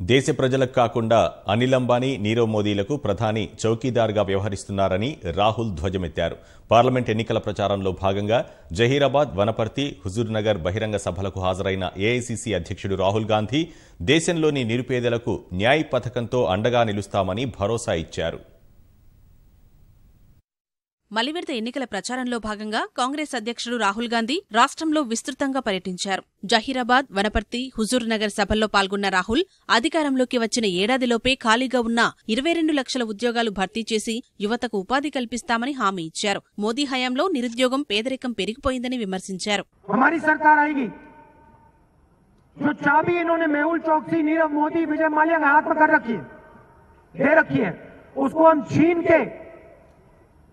దేశ ప్రజలకు కాకుండా అనిల్ అంబానీ, నీరవ్ మోదీలకు ప్రధాని చౌకీదార్గా వ్యవహరిస్తున్నారని రాహుల్ ధ్వజమెత్తారు. పార్లమెంట్ ఎన్నికల ప్రచారంలో భాగంగా జహీరాబాద్, వనపర్తి, హుజూర్నగర్ బహిరంగ సభలకు హాజరైన ఏఐసీసీ అధ్యక్షుడు రాహుల్ గాంధీ దేశంలోని నిరుపేదలకు న్యాయ్ పథకంతో అండగా నిలుస్తామని భరోసా ఇచ్చారు. మలివిడత ఎన్నికల ప్రచారంలో భాగంగా కాంగ్రెస్ అధ్యక్షుడు రాహుల్ గాంధీ రాష్ట్రంలో విస్తృతంగా పర్యటించారు. జహీరాబాద్, వనపర్తి, హుజూర్నగర్ సభల్లో పాల్గొన్న రాహుల్ అధికారంలోకి వచ్చిన ఏడాదిలోపే ఖాళీగా ఉన్న 22 లక్షల ఉద్యోగాలు భర్తీ చేసి యువతకు ఉపాధి కల్పిస్తామని హామీ ఇచ్చారు. మోదీ హయాంలో నిరుద్యోగం, పేదరికం పెరిగిపోయిందని విమర్శించారు.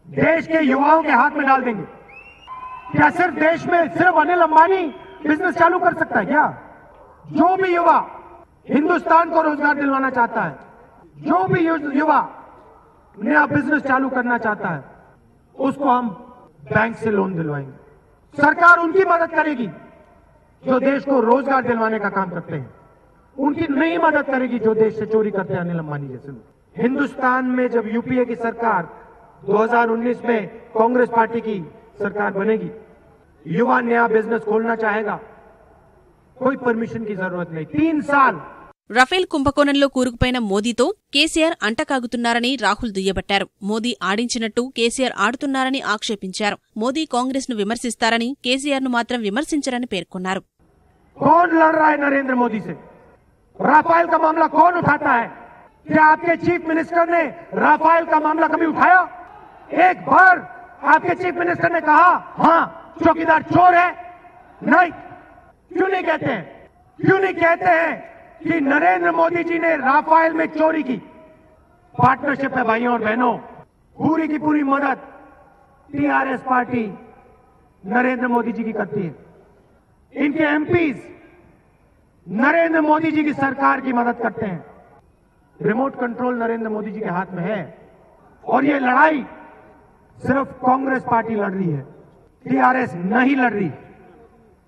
देश के युवाओं के हाथ में डाल देंगे। क्या सिर्फ देश में सिर्फ अनिल अंबानी बिजनेस चालू कर सकता है क्या? जो भी युवा हिंदुस्तान को रोजगार दिलवाना चाहता है, जो भी युवा नया बिजनेस चालू करना चाहता है, उसको हम बैंक से लोन दिलवाएंगे। सरकार उनकी मदद करेगी जो देश को रोजगार दिलवाने का काम करते हैं, उनकी नहीं मदद करेगी जो देश से चोरी करते हैं अनिल अंबानी जैसे लोग। हिंदुस्तान में जब यूपीए की सरकार 2019 में कांग्रेस पार्टी की सरकार बनेगी, युवा नया बिजनेस खोलना चाहेगा, कोई परमिशन की जरूरत नहीं। 3 साल రఫేల్ కుంభకోణంలో కూరుకుపోయిన మోదీతో కేసీఆర్ అంటకాగుతున్నారని రాహుల్ దుయ్యబట్టారు. మోదీ ఆడించినట్టు కేసీఆర్ ఆడుతున్నారని ఆక్షేపించారు. మోదీ కాంగ్రెస్ ను విమర్శిస్తారని, కేసీఆర్ ను మాత్రం విమర్శించరని పేర్కొన్నారు. कौन लड़ रहा है नरेंद्र मोदी से? राफेल का मामला कौन उठाता है? क्या आपके चीफ मिनिस्टर ने राफेल का मामला कभी उठाया? एक बार आपके चीफ मिनिस्टर ने कहा हां चौकीदार चोर है? नहीं। क्यों नहीं कहते हैं? क्यों नहीं कहते हैं कि नरेंद्र मोदी जी ने राफेल में चोरी की? पार्टनरशिप है भाइयों और बहनों, पूरी की पूरी मदद टीआरएस पार्टी नरेंद्र मोदी जी की करती है। इनके एमपीज नरेंद्र मोदी जी की सरकार की मदद करते हैं। रिमोट कंट्रोल नरेंद्र मोदी जी के हाथ में है और ये लड़ाई सिर्फ कांग्रेस पार्टी लड़ रही है, टीआरएस नहीं लड़ रही।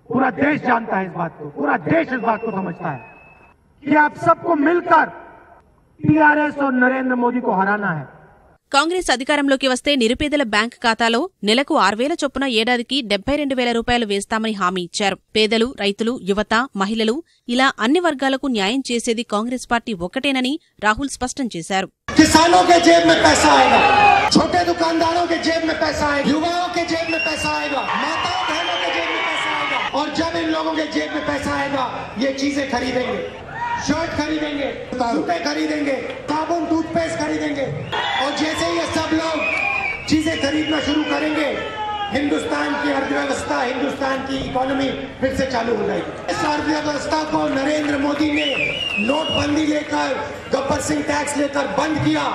पूरा देश जानता है इस बात को, पूरा देश इस बात को समझता है कि आप सबको मिलकर टीआरएस और नरेंद्र मोदी को हराना है। కాంగ్రెస్ అధికారంలోకి వస్తే నిరుపేదల బ్యాంక్ ఖాతాలో నెలకు 6,000 చొప్పున ఏడాదికి 72,000 రూపాయలు వేస్తామని హామీ ఇచ్చారు. పేదలు, రైతులు, యువత, మహిళలు ఇలా అన్ని వర్గాలకు న్యాయం చేసేది కాంగ్రెస్ పార్టీ ఒక్కటేనని రాహుల్ స్పష్టం చేశారు. किसानों के जेब में पैसा आएगा, छोटे दुकानदारों के जेब में पैसा आएगा, युवाओं के जेब में पैसा आएगा, माताओं बहनों के जेब में पैसा आएगा। और जब इन लोगों के जेब में पैसा आएगा, ये चीजें खरीदेंगे, शर्ट खरीदेंगे, जूते खरीदेंगे, साबुन, टूथपेस्ट खरीदेंगे। और जैसे ये सब लोग चीजें खरीदना शुरू करेंगे, हिंदुस्तान की अर्थव्यवस्था, हिंदुस्तान की इकोनॉमी फिर से चालू हो जाएगी। इस अर्थव्यवस्था को नरेंद्र मोदी ने नोटबंदी लेकर, गब्बर सिंह टैक्स लेकर बंद किया।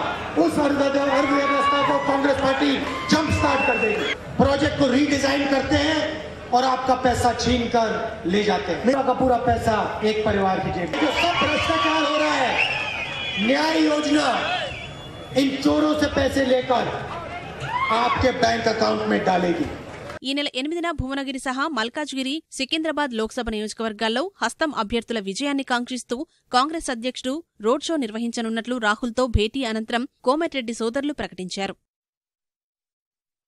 उस अर्थव्यवस्था को कांग्रेस पार्टी जंप स्टार्ट कर देगी। प्रोजेक्ट को रीडिजाइन करते हैं और आपका पैसा छीन कर ले जाते हैं। मेरा का पूरा पैसा एक परिवार की जेब में। जो सब भ्रष्टाचार हो रहा है, न्याय योजना इन चोरों से पैसे लेकर आपके बैंक अकाउंट में डालेगी। ఈ నెల 8న భువనగిరి సహా మల్కాజ్గిరి, సికింద్రాబాద్ లోక్సభ నియోజకవర్గాల్లో హస్తం అభ్యర్థుల విజయాన్ని కాంక్షిస్తూ కాంగ్రెస్ అధ్యక్షుడు రోడ్ షో నిర్వహించనున్నట్లు రాహుల్తో భేటీ అనంతరం కోమటిరెడ్డి సోదరులు ప్రకటించారు.